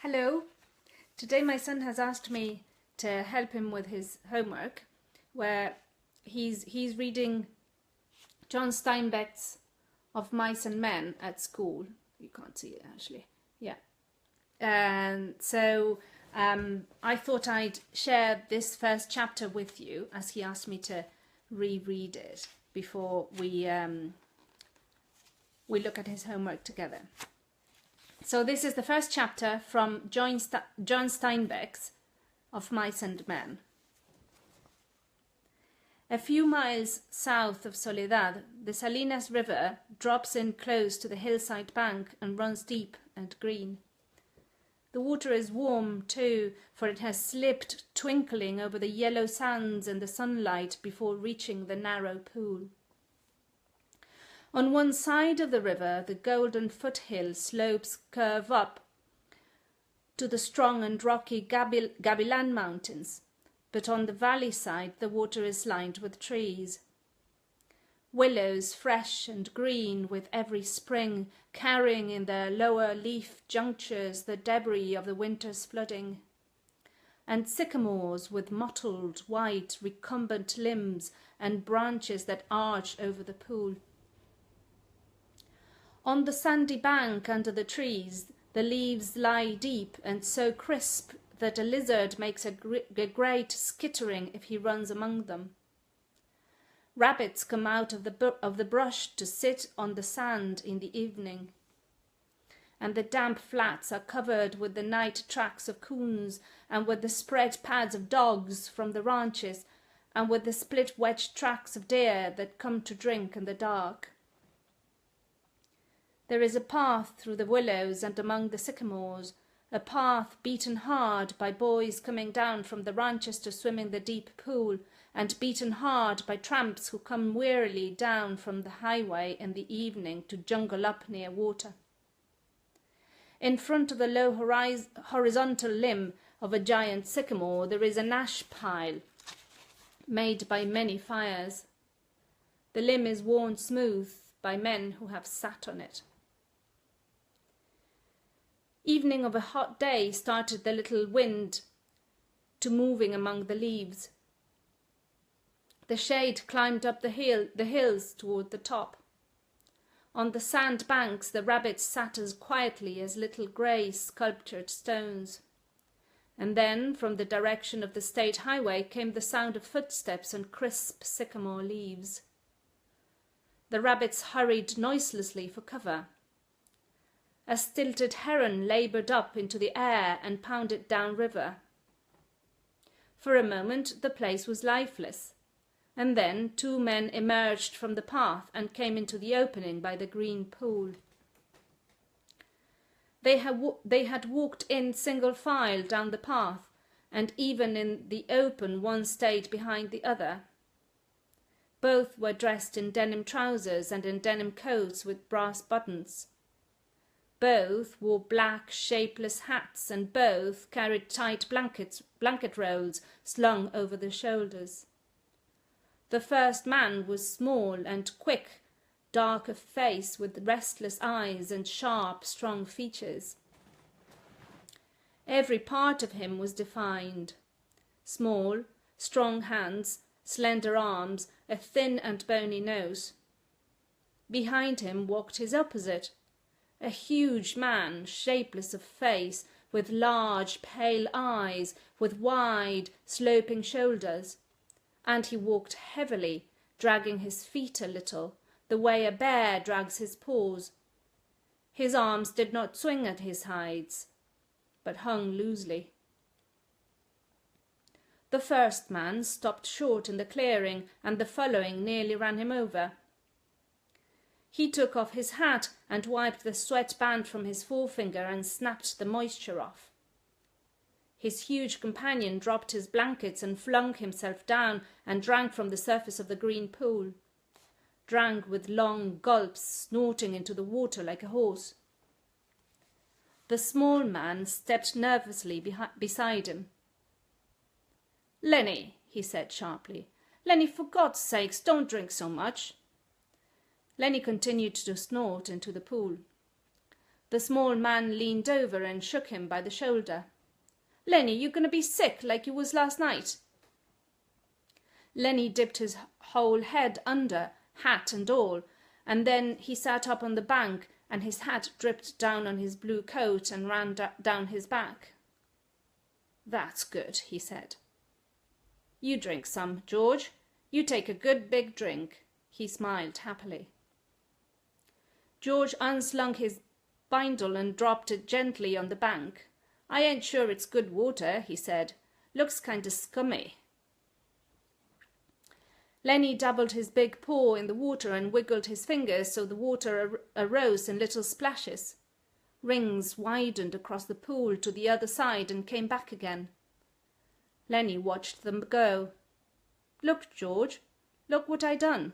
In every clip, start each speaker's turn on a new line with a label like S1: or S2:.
S1: Hello. Today my son has asked me to help him with his homework, where he's reading John Steinbeck's Of Mice and Men at school. You can't see it actually. Yeah. And so I thought I'd share this first chapter with you, as he asked me to reread it before we look at his homework together. So this is the first chapter from John Steinbeck's Of Mice and Men. A few miles south of Soledad, the Salinas River drops in close to the hillside bank and runs deep and green. The water is warm too, for it has slipped twinkling over the yellow sands in the sunlight before reaching the narrow pool. On one side of the river, the golden foothill slopes curve up to the strong and rocky Gabilan Mountains, but on the valley side the water is lined with trees. Willows fresh and green with every spring, carrying in their lower leaf junctures the debris of the winter's flooding. And sycamores with mottled, white, recumbent limbs and branches that arch over the pool. On the sandy bank under the trees, the leaves lie deep and so crisp that a lizard makes a great skittering if he runs among them. Rabbits come out of the brush to sit on the sand in the evening, and the damp flats are covered with the night tracks of coons and with the spread pads of dogs from the ranches and with the split-wedged tracks of deer that come to drink in the dark. There is a path through the willows and among the sycamores, a path beaten hard by boys coming down from the ranches to swim in the deep pool, and beaten hard by tramps who come wearily down from the highway in the evening to jungle up near water. In front of the low horizontal limb of a giant sycamore there is an ash pile made by many fires. The limb is worn smooth by men who have sat on it. Evening of a hot day started the little wind to moving among the leaves. The shade climbed up the hills toward the top. On the sand banks the rabbits sat as quietly as little grey sculptured stones. And then from the direction of the state highway came the sound of footsteps and crisp sycamore leaves. The rabbits hurried noiselessly for cover. A stilted heron laboured up into the air and pounded downriver. For a moment the place was lifeless, and then two men emerged from the path and came into the opening by the green pool. They had walked in single file down the path, and even in the open one stayed behind the other. Both were dressed in denim trousers and in denim coats with brass buttons. Both wore black, shapeless hats, and both carried tight blanket rolls slung over their shoulders. The first man was small and quick, dark of face with restless eyes and sharp, strong features. Every part of him was defined. Small, strong hands, slender arms, a thin and bony nose. Behind him walked his opposite, a huge man, shapeless of face, with large, pale eyes, with wide, sloping shoulders. And he walked heavily, dragging his feet a little, the way a bear drags his paws. His arms did not swing at his sides, but hung loosely. The first man stopped short in the clearing, and the following nearly ran him over. He took off his hat and wiped the sweat band from his forefinger and snapped the moisture off. His huge companion dropped his blankets and flung himself down and drank from the surface of the green pool. Drank with long gulps, snorting into the water like a horse. The small man stepped nervously beside him. "Lenny," he said sharply. "Lenny, for God's sakes, don't drink so much." Lenny continued to snort into the pool. The small man leaned over and shook him by the shoulder. "Lenny, you gonna be sick like you was last night?" Lenny dipped his whole head under, hat and all, and then he sat up on the bank and his hat dripped down on his blue coat and ran down his back. "That's good," he said. "You drink some, George. You take a good big drink." He smiled happily. George unslung his bindle and dropped it gently on the bank. "I ain't sure it's good water," he said. "Looks kind of scummy." Lenny dabbled his big paw in the water and wiggled his fingers so the water arose in little splashes. Rings widened across the pool to the other side and came back again. Lenny watched them go. "Look, George, look what I done."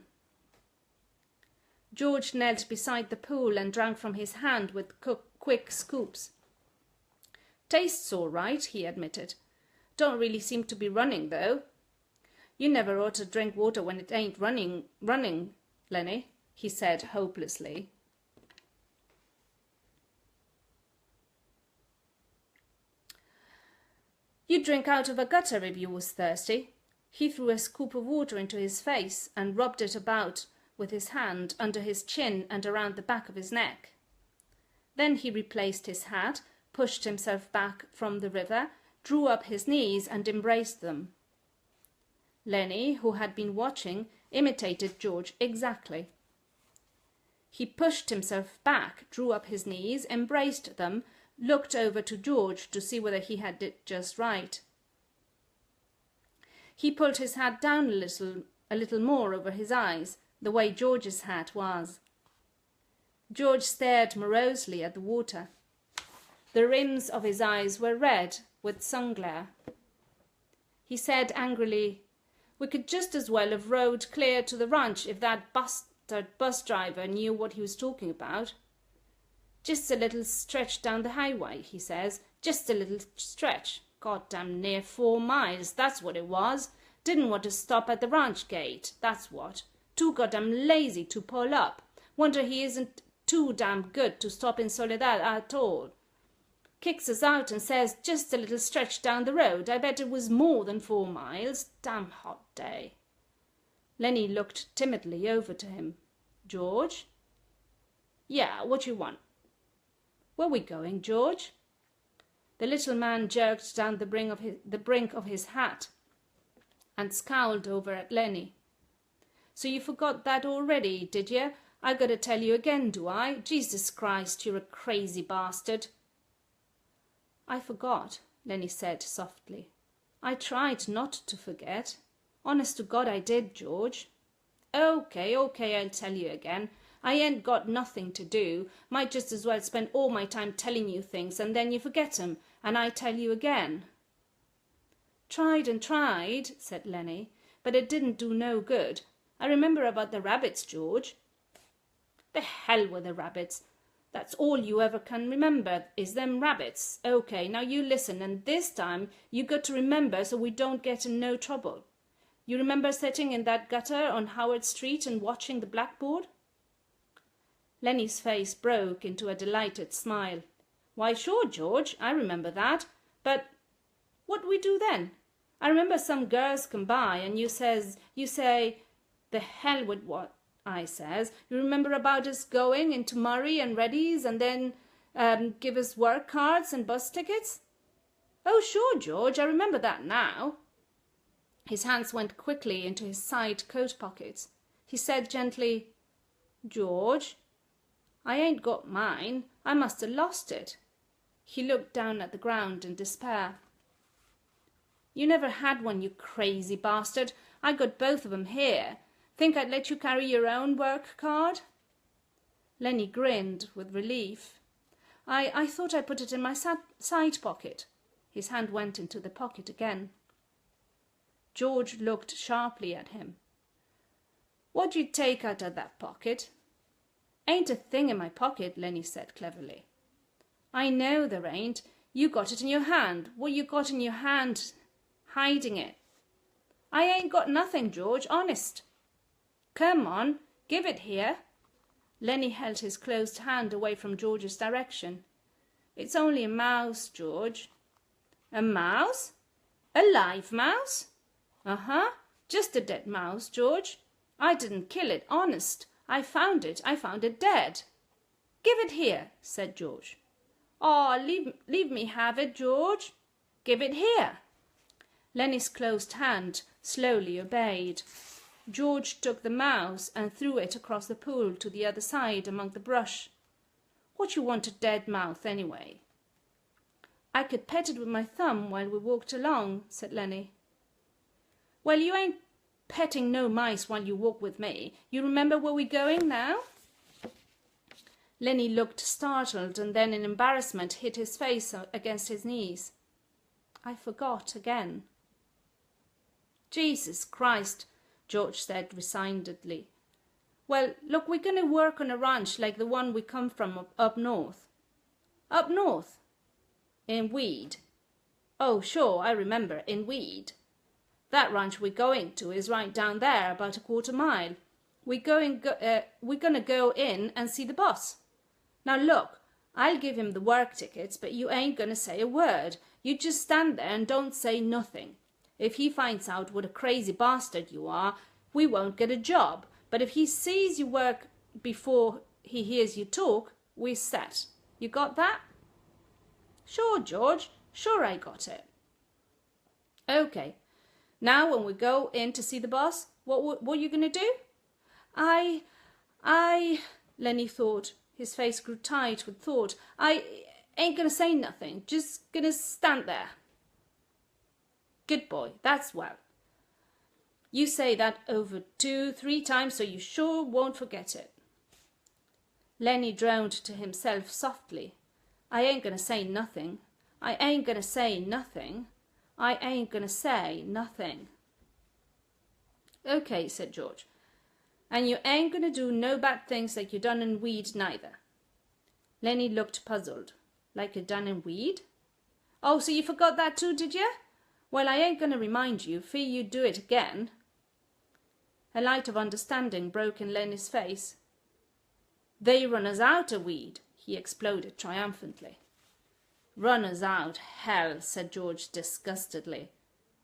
S1: George knelt beside the pool and drank from his hand with quick scoops. "Tastes all right," he admitted. "Don't really seem to be running, though." "You never ought to drink water when it ain't running, Lenny," he said hopelessly. "You'd drink out of a gutter if you was thirsty." He threw a scoop of water into his face and rubbed it about with his hand under his chin and around the back of his neck. Then he replaced his hat, pushed himself back from the river, drew up his knees and embraced them. Lenny, who had been watching, imitated George exactly. He pushed himself back, drew up his knees, embraced them, looked over to George to see whether he had did just right. He pulled his hat down a little more over his eyes, the way George's hat was. George stared morosely at the water. The rims of his eyes were red with sun glare. He said angrily, "We could just as well have rowed clear to the ranch if that bastard bus driver knew what he was talking about." "Just a little stretch down the highway," he says. "Just a little stretch. Goddamn near 4 miles, that's what it was. Didn't want to stop at the ranch gate, that's what. Too goddamn lazy to pull up. Wonder he isn't too damn good to stop in Soledad at all. Kicks us out and says just a little stretch down the road. I bet it was more than 4 miles. Damn hot day." Lenny looked timidly over to him. "George?" "Yeah, what you want?" "Where we going, George?" The little man jerked down the brink of his hat and scowled over at Lenny. "So you forgot that already, did you? I gotta tell you again, do I? Jesus Christ, you're a crazy bastard." "I forgot," Lenny said softly. "I tried not to forget. Honest to God I did, George." Okay, I'll tell you again. I ain't got nothing to do. Might just as well spend all my time telling you things and then you forget 'em, and I tell you again." "Tried and tried," said Lenny, "but it didn't do no good. I remember about the rabbits, George." "The hell with the rabbits. That's all you ever can remember is them rabbits. Okay, now you listen, and this time you got to remember so we don't get in no trouble. You remember sitting in that gutter on Howard Street and watching the blackboard?" Lenny's face broke into a delighted smile. "Why, sure, George, I remember that. But what'd we do then? I remember some girls come by and you say, 'The hell with what I says. You remember about us going into Murray and Reddy's and then give us work cards and bus tickets?" "Oh, sure, George, I remember that now." His hands went quickly into his side coat pockets. He said gently, "George, I ain't got mine. I must have lost it." He looked down at the ground in despair. "You never had one, you crazy bastard. I got both of 'em here. Think I'd let you carry your own work card?" Lenny grinned with relief. I thought I put it in my side pocket." His hand went into the pocket again. George looked sharply at him. "What'd you take out of that pocket?" "Ain't a thing in my pocket," Lenny said cleverly. "I know there ain't. You got it in your hand. What you got in your hand hiding it?" "I ain't got nothing, George, honest." "Come on, give it here." Lenny held his closed hand away from George's direction. "It's only a mouse, George." "A mouse? A live mouse?" "Uh-huh. Just a dead mouse, George. I didn't kill it, honest. I found it. I found it dead." "Give it here," said George. "Aw, leave me have it, George." "Give it here." Lenny's closed hand slowly obeyed. George took the mouse and threw it across the pool to the other side among the brush. "What you want a dead mouse anyway?" "I could pet it with my thumb while we walked along," said Lenny. "Well, you ain't petting no mice while you walk with me. You remember where we're going now?" Lenny looked startled and then in embarrassment hid his face against his knees. "I forgot again." "Jesus Christ," George said resignedly. "Well, look, we're going to work on a ranch like the one we come from up north." "Up north?" "In Weed." "Oh, sure, I remember, in Weed. That ranch we're going to is right down there, about a quarter mile. We're going to go in and see the boss. Now look, I'll give him the work tickets, but you ain't going to say a word. You just stand there and don't say nothing. If he finds out what a crazy bastard you are, we won't get a job. But if he sees you work before he hears you talk, we're set. You got that?" "Sure, George. Sure I got it." "Okay. Now when we go in to see the boss, what are you going to do?" I, Lenny thought. His face grew tight with thought. "I ain't going to say nothing. Just going to stand there." "Good boy. That's well. You say that over 2-3 times so you sure won't forget it." Lenny droned to himself softly. "I ain't going to say nothing. I ain't going to say nothing. I ain't going to say nothing." "Okay," said George. "And you ain't going to do no bad things like you done in Weed neither." Lenny looked puzzled. "Like you done in Weed? Oh, so you forgot that too, did you? Well, I ain't going to remind you, fear you do it again." A light of understanding broke in Lenny's face. "They run us out of Weed," he exploded triumphantly. "Run us out, hell," said George disgustedly.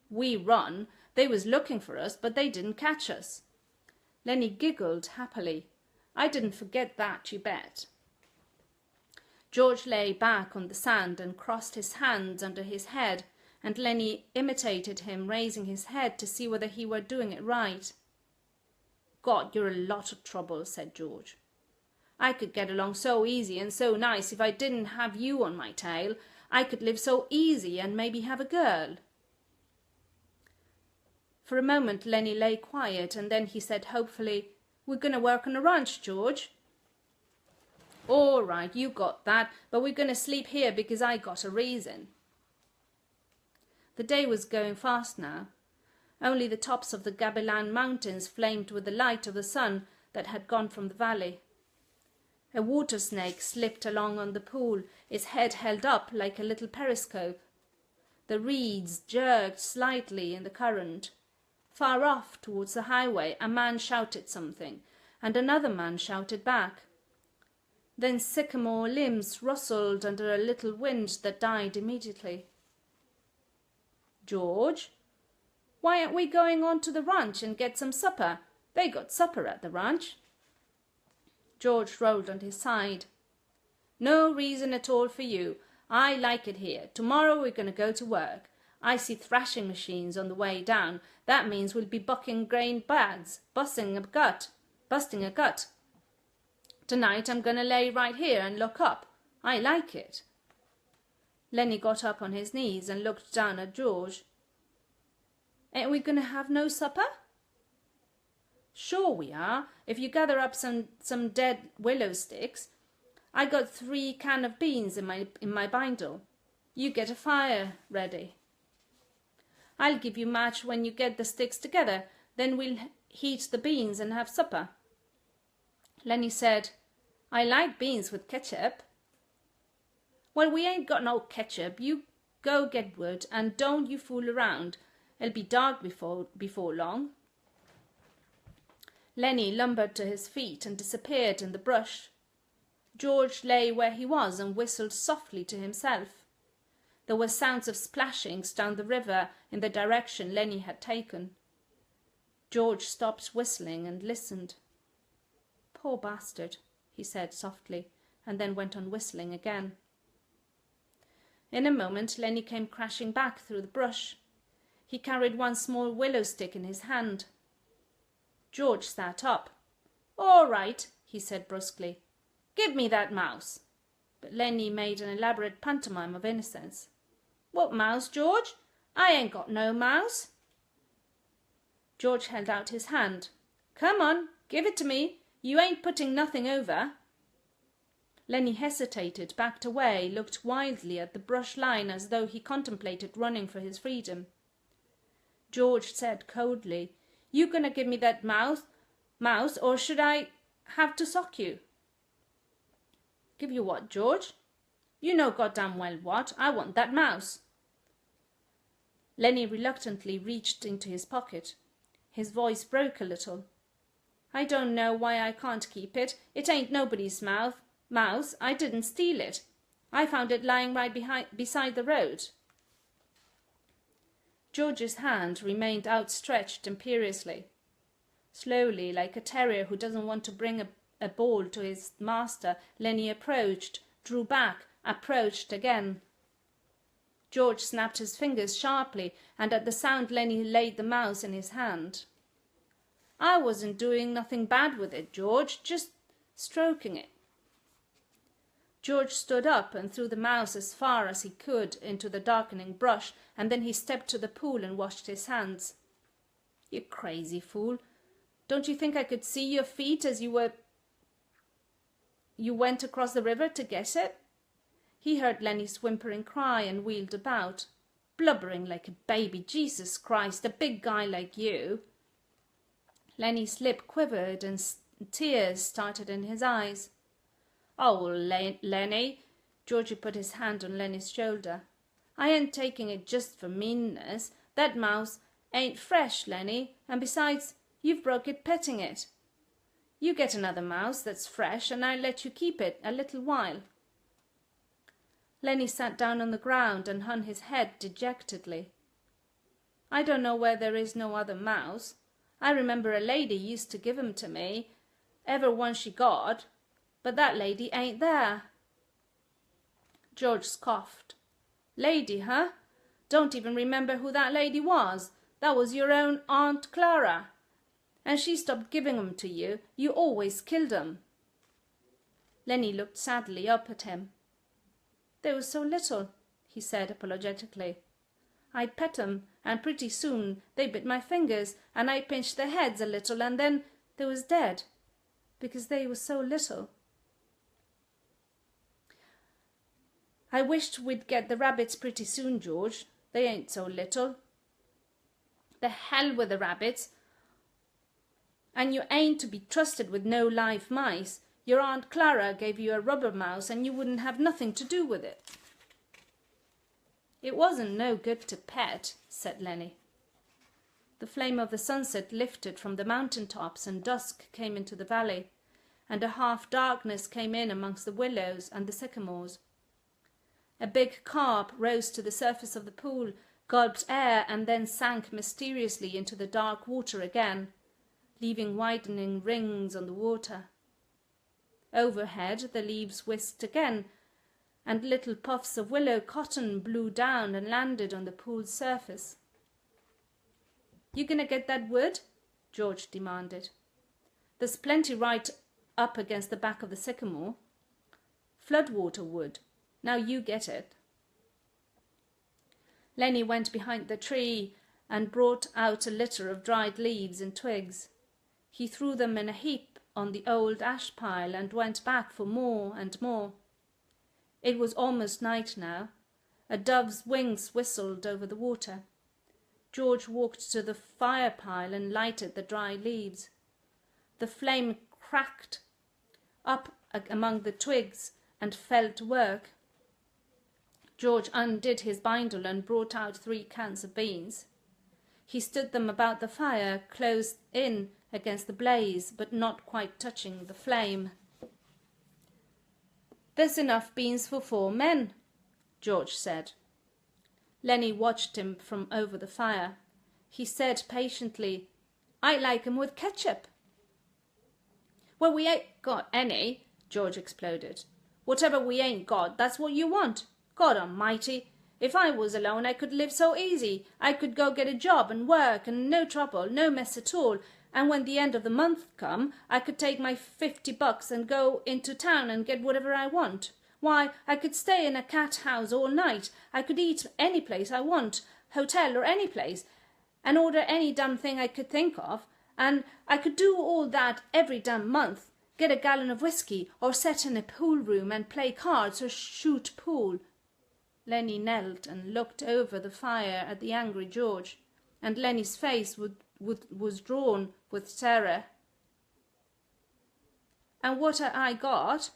S1: "We run. They was looking for us, but they didn't catch us." Lenny giggled happily. "I didn't forget that, you bet." George lay back on the sand and crossed his hands under his head, and Lenny imitated him, raising his head to see whether he were doing it right. "God, you're a lot of trouble," said George. "I could get along so easy and so nice if I didn't have you on my tail. I could live so easy and maybe have a girl." For a moment Lenny lay quiet, and then he said hopefully, "We're going to work on a ranch, George." "All right, you got that, but we're going to sleep here because I got a reason." The day was going fast now. Only the tops of the Gabilan Mountains flamed with the light of the sun that had gone from the valley. A water snake slipped along on the pool, its head held up like a little periscope. The reeds jerked slightly in the current. Far off, towards the highway, a man shouted something, and another man shouted back. Then sycamore limbs rustled under a little wind that died immediately. "George, why aren't we going on to the ranch and get some supper? They got supper at the ranch." George rolled on his side. "No reason at all for you. I like it here. Tomorrow we're going to go to work. I see thrashing machines on the way down. That means we'll be bucking grain bags, busting a gut. Tonight I'm going to lay right here and look up. I like it." Lenny got up on his knees and looked down at George. "Ain't we going to have no supper?" "Sure we are, if you gather up some dead willow sticks. I got 3 cans of beans in my bindle. You get a fire ready. I'll give you match when you get the sticks together. Then we'll heat the beans and have supper." Lenny said, "I like beans with ketchup." "Well, we ain't got no ketchup. You go get wood and don't you fool around. It'll be dark before long." Lenny lumbered to his feet and disappeared in the brush. George lay where he was and whistled softly to himself. There were sounds of splashings down the river in the direction Lenny had taken. George stopped whistling and listened. "Poor bastard," he said softly, and then went on whistling again. In a moment Lenny came crashing back through the brush. He carried one small willow stick in his hand. George sat up. "All right," he said brusquely. "Give me that mouse." But Lenny made an elaborate pantomime of innocence. "What mouse, George? I ain't got no mouse." George held out his hand. "Come on, give it to me. You ain't putting nothing over." Lenny hesitated, backed away, looked wildly at the brush line as though he contemplated running for his freedom. George said coldly, "You gonna give me that mouse, or should I have to sock you?" "Give you what, George?" "You know goddamn well what. I want that mouse." Lenny reluctantly reached into his pocket. His voice broke a little. "I don't know why I can't keep it. It ain't nobody's mouse. I didn't steal it. I found it lying right beside the road." George's hand remained outstretched imperiously. Slowly, like a terrier who doesn't want to bring a ball to his master, Lenny approached, drew back, approached again. George snapped his fingers sharply, and at the sound Lenny laid the mouse in his hand. "I wasn't doing nothing bad with it, George, just stroking it." George stood up and threw the mouse as far as he could into the darkening brush, and then he stepped to the pool and washed his hands. "You crazy fool. Don't you think I could see your feet as you went across the river to get it?" He heard Lenny's whimpering cry and wheeled about. "Blubbering like a baby. Jesus Christ, a big guy like you." Lenny's lip quivered and tears started in his eyes. "Oh, Lenny," Georgie put his hand on Lenny's shoulder. "I ain't taking it just for meanness. That mouse ain't fresh, Lenny, and besides, you've broke it petting it. You get another mouse that's fresh, and I'll let you keep it a little while." Lenny sat down on the ground and hung his head dejectedly. "I don't know where there is no other mouse. I remember a lady used to give 'em to me, ever one she got, but that lady ain't there." George scoffed. "Lady, huh? Don't even remember who that lady was. That was your own Aunt Clara. And she stopped giving 'em to you. You always killed 'em." Lenny looked sadly up at him. "They were so little," he said apologetically. "I'd pet 'em, and pretty soon they bit my fingers, and I pinched their heads a little, and then they was dead, because they were so little." "I wished we'd get the rabbits pretty soon, George. They ain't so little." "The hell with the rabbits. And you ain't to be trusted with no live mice. Your Aunt Clara gave you a rubber mouse and you wouldn't have nothing to do with it." "It wasn't no good to pet," said Lenny. The flame of the sunset lifted from the mountain tops and dusk came into the valley, and a half-darkness came in amongst the willows and the sycamores. A big carp rose to the surface of the pool, gulped air, and then sank mysteriously into the dark water again, leaving widening rings on the water. Overhead the leaves whisked again, and little puffs of willow cotton blew down and landed on the pool's surface. "You gonna get that wood?" George demanded. "There's plenty right up against the back of the sycamore. Floodwater wood. Now you get it." Lenny went behind the tree and brought out a litter of dried leaves and twigs. He threw them in a heap on the old ash pile and went back for more and more. It was almost night now. A dove's wings whistled over the water. George walked to the fire pile and lighted the dry leaves. The flame cracked up among the twigs and fell to work. George undid his bindle and brought out 3 cans of beans. He stood them about the fire, close in against the blaze, but not quite touching the flame. "There's enough beans for 4 men, George said. Lenny watched him from over the fire. He said patiently, "I like 'em with ketchup." "Well, we ain't got any," George exploded. "Whatever we ain't got, that's what you want. God Almighty, if I was alone I could live so easy. I could go get a job and work and no trouble, no mess at all. And when the end of the month come, I could take my $50 and go into town and get whatever I want. Why, I could stay in a cat house all night. I could eat any place I want, hotel or any place, and order any damn thing I could think of. And I could do all that every damn month. Get a gallon of whiskey, or sit in a pool room and play cards or shoot pool." Lenny knelt and looked over the fire at the angry George, and Lenny's face was drawn with terror. "And what I got?"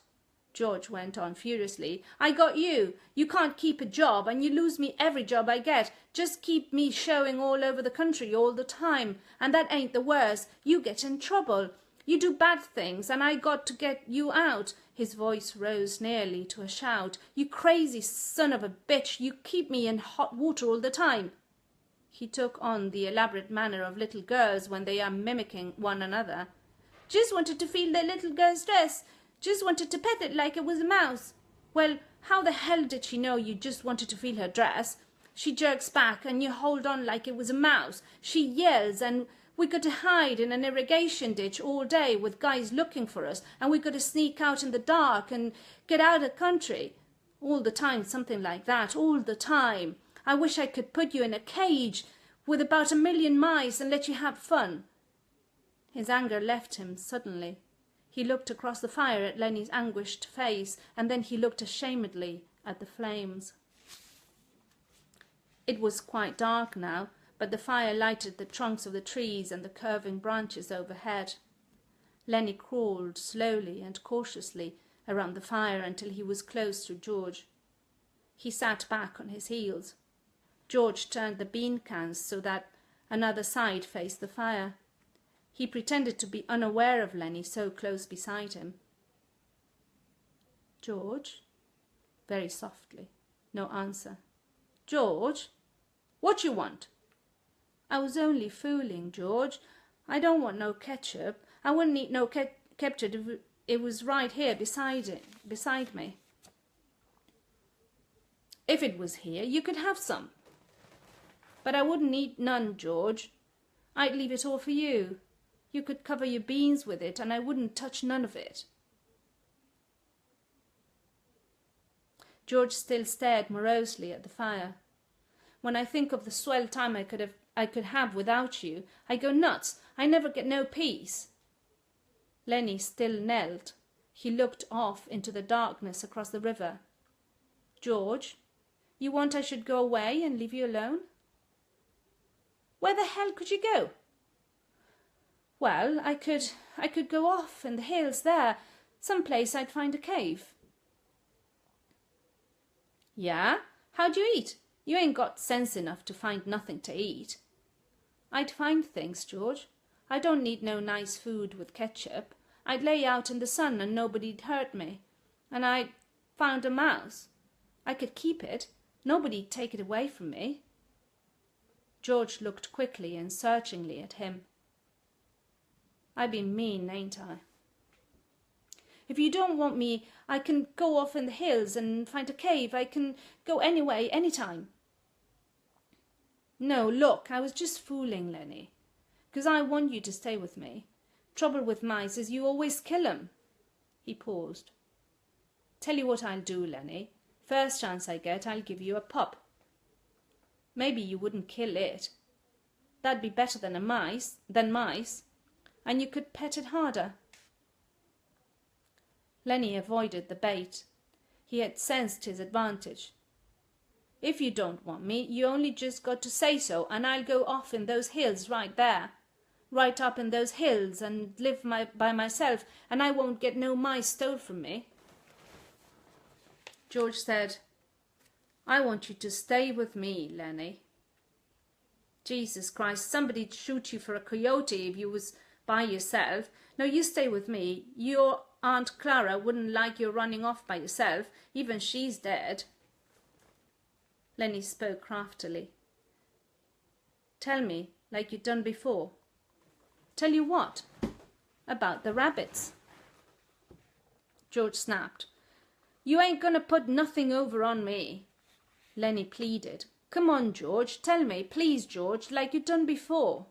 S1: George went on furiously. "I got you. You can't keep a job, and you lose me every job I get. Just keep me showing all over the country all the time. And that ain't the worst. You get in trouble. You do bad things, and I got to get you out." His voice rose nearly to a shout. "You crazy son of a bitch. You keep me in hot water all the time." He took on the elaborate manner of little girls when they are mimicking one another. "Just wanted to feel the little girl's dress. Just wanted to pet it like it was a mouse." "Well, how the hell did she know you just wanted to feel her dress? She jerks back and you hold on like it was a mouse. She yells and we got to hide in an irrigation ditch all day with guys looking for us, and we got to sneak out in the dark and get out of the country. All the time something like that, all the time. I wish I could put you in a cage with about 1,000,000 mice and let you have fun." His anger left him suddenly. He looked across the fire at Lenny's anguished face, and then he looked ashamedly at the flames. It was quite dark now, but the fire lighted the trunks of the trees and the curving branches overhead. Lenny crawled slowly and cautiously around the fire until he was close to George. He sat back on his heels. George turned the bean cans so that another side faced the fire. He pretended to be unaware of Lenny so close beside him. "George?" Very softly. No answer. "George? What you want?" "I was only fooling, George. I don't want no ketchup. I wouldn't eat no ketchup if it was right here beside me." "If it was here, you could have some." "But I wouldn't eat none, George. I'd leave it all for you. You could cover your beans with it, and I wouldn't touch none of it." George still stared morosely at the fire. "When I think of the swell time I could have without you, I go nuts. I never get no peace." Lenny still knelt. He looked off into the darkness across the river. "George, you want I should go away and leave you alone?" "Where the hell could you go?" "Well, I could go off in the hills there. Some place I'd find a cave." "Yeah? How'd you eat? You ain't got sense enough to find nothing to eat." "I'd find things, George. I don't need no nice food with ketchup. I'd lay out in the sun and nobody'd hurt me. And I'd found a mouse. I could keep it. Nobody'd take it away from me." George looked quickly and searchingly at him. "I've been mean, ain't I?" "If you don't want me, I can go off in the hills and find a cave. I can go anyway, anytime." "No, look, I was just fooling, Lenny, 'cause I want you to stay with me. Trouble with mice is you always kill 'em." He paused. "Tell you what I'll do, Lenny. First chance I get, I'll give you a pup. Maybe you wouldn't kill it. That'd be better than mice, and you could pet it harder." Lenny avoided the bait. He had sensed his advantage. "If you don't want me, you only just got to say so, and I'll go off in those hills right there. Right up in those hills and live by myself, and I won't get no mice stole from me." George said, "I want you to stay with me, Lenny." Jesus Christ, somebody'd shoot you for a coyote if you was by yourself. No, you stay with me. Your Aunt Clara wouldn't like you running off by yourself. Even she's dead. Lenny spoke craftily. Tell me, like you'd done before. Tell you what? About the rabbits. George snapped. You ain't gonna put nothing over on me. Lenny pleaded. Come on, George, tell me, please, George, like you'd done before.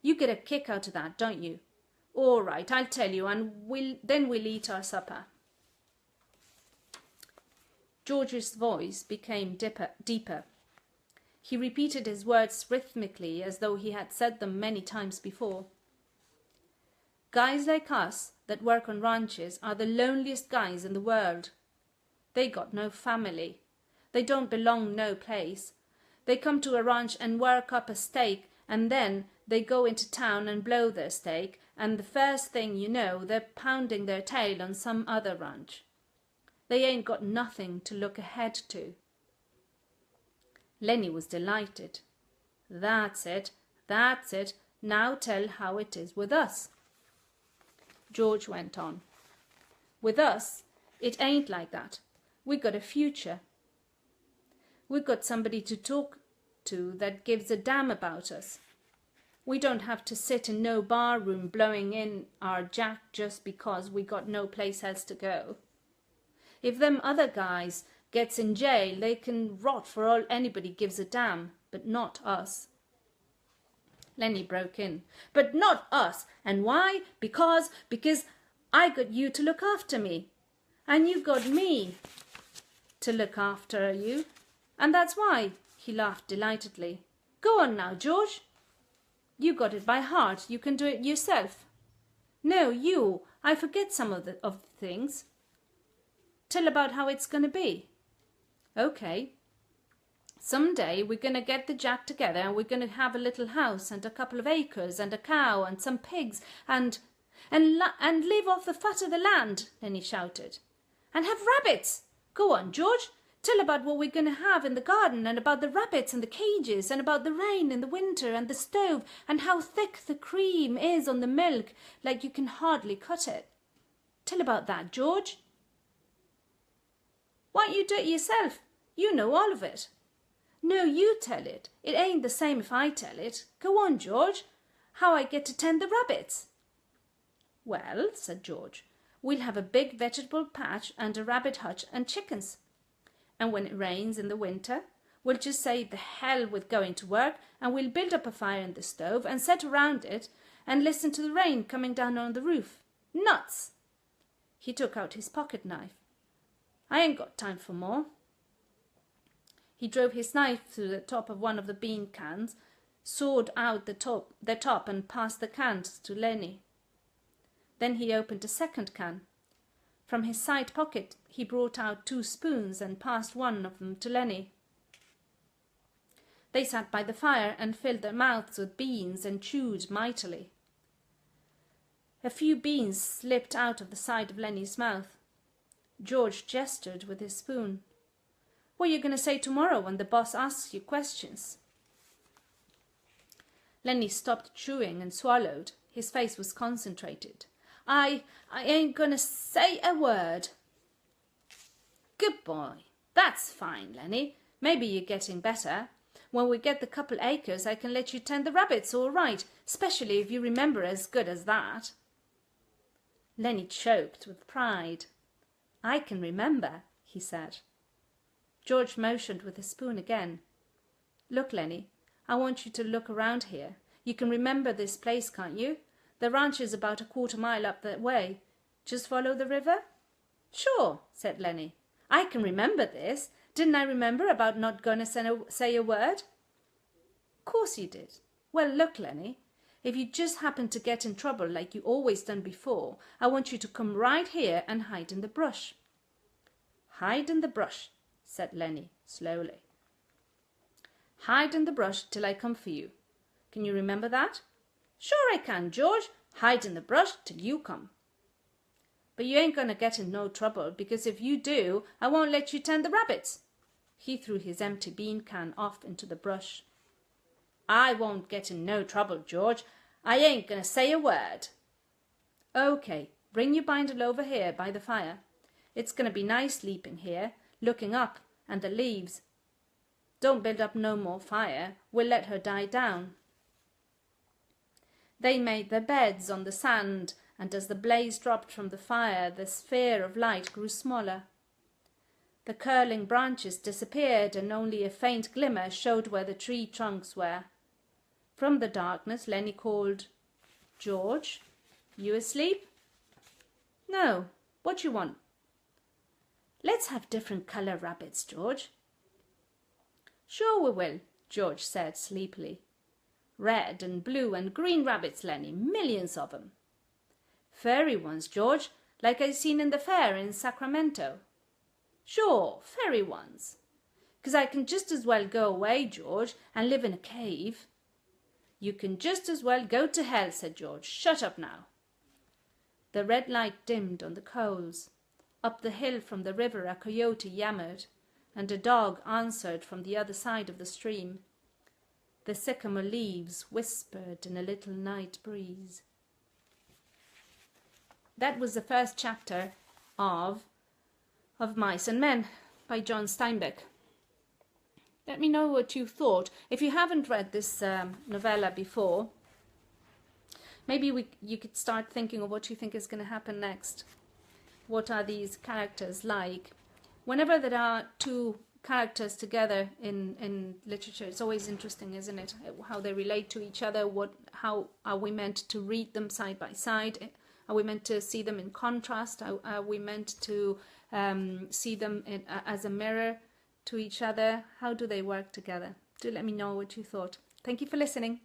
S1: You get a kick out of that, don't you? All right, I'll tell you, and then we'll eat our supper. George's voice became deeper. He repeated his words rhythmically as though he had said them many times before. Guys like us that work on ranches are the loneliest guys in the world. They got no family. They don't belong no place. They come to a ranch and work up a stake, and then they go into town and blow their stake, and the first thing you know, they're pounding their tail on some other ranch. They ain't got nothing to look ahead to. Lenny was delighted. That's it. Now tell how it is with us. George went on. With us, it ain't like that. We got a future. We got somebody to talk to that gives a damn about us. We don't have to sit in no bar room blowing in our jack just because we got no place else to go. If them other guys gets in jail, they can rot for all anybody gives a damn, but not us. Lenny broke in. But not us. And why? Because I got you to look after me. And you got me to look after you. And that's why. He laughed delightedly. Go on now, George. You got it by heart. You can do it yourself. No, you. I forget some of the things. Tell about how it's going to be. Okay. Someday we're going to get the jack together and we're going to have a little house and a couple of acres and a cow and some pigs and live off the fat of the land, Lenny shouted. And have rabbits. Go on, George. Tell about what we're going to have in the garden and about the rabbits and the cages and about the rain in the winter and the stove and how thick the cream is on the milk, like you can hardly cut it. Tell about that, George. Why don't you do it yourself? You know all of it. No, you tell it. It ain't the same if I tell it. Go on, George. How I get to tend the rabbits? Well, said George, we'll have a big vegetable patch and a rabbit hutch and chickens. And when it rains in the winter, we'll just say the hell with going to work and we'll build up a fire in the stove and sit around it and listen to the rain coming down on the roof. Nuts! He took out his pocket knife. I ain't got time for more. He drove his knife through the top of one of the bean cans, sawed out the top and passed the cans to Lenny. Then he opened a second can. From his side pocket he brought out 2 spoons and passed one of them to Lenny. They sat by the fire and filled their mouths with beans and chewed mightily. A few beans slipped out of the side of Lenny's mouth. George gestured with his spoon. What are you going to say tomorrow when the boss asks you questions? Lenny stopped chewing and swallowed. His face was concentrated. I ain't going to say a word. Good boy. That's fine, Lenny. Maybe you're getting better. When we get the couple acres, I can let you tend the rabbits all right, especially if you remember as good as that. Lenny choked with pride. I can remember, he said. George motioned with his spoon again. Look, Lenny, I want you to look around here. You can remember this place, can't you? The ranch is about a 1/4 mile up that way. Just follow the river? Sure, said Lenny. I can remember this. Didn't I remember about not going to say a word? Course you did. Well, look, Lenny, if you just happen to get in trouble like you always done before, I want you to come right here and hide in the brush. Hide in the brush, said Lenny slowly. Hide in the brush till I come for you. Can you remember that? Sure I can, George. Hide in the brush till you come. But you ain't going to get in no trouble, because if you do, I won't let you tend the rabbits. He threw his empty bean can off into the brush. I won't get in no trouble, George. I ain't going to say a word. OK, bring your bindle over here by the fire. It's going to be nice sleeping here, looking up, and the leaves. Don't build up no more fire. We'll let her die down. They made their beds on the sand, and as the blaze dropped from the fire, the sphere of light grew smaller. The curling branches disappeared, and only a faint glimmer showed where the tree trunks were. From the darkness, Lenny called, George, you asleep? No. What you want? Let's have different colour rabbits, George. Sure we will, George said sleepily. Red and blue and green rabbits, Lenny, millions of 'em. Fairy ones, George, like I seen in the fair in Sacramento. Sure, fairy ones. 'Cause I can just as well go away, George, and live in a cave. You can just as well go to hell, said George. Shut up now. The red light dimmed on the coals. Up the hill from the river a coyote yammered, and a dog answered from the other side of the stream. The sycamore leaves whispered in a little night breeze. That was the first chapter of Mice and Men by John Steinbeck. Let me know what you thought. If you haven't read this novella before, maybe you could start thinking of what you think is going to happen next. What are these characters like? Whenever there are two characters together in literature, it's always interesting, isn't it? How they relate to each other. How are we meant to read them side by side? Are we meant to see them in contrast? Are we meant to see them as a mirror to each other? How do they work together? Do let me know what you thought. Thank you for listening.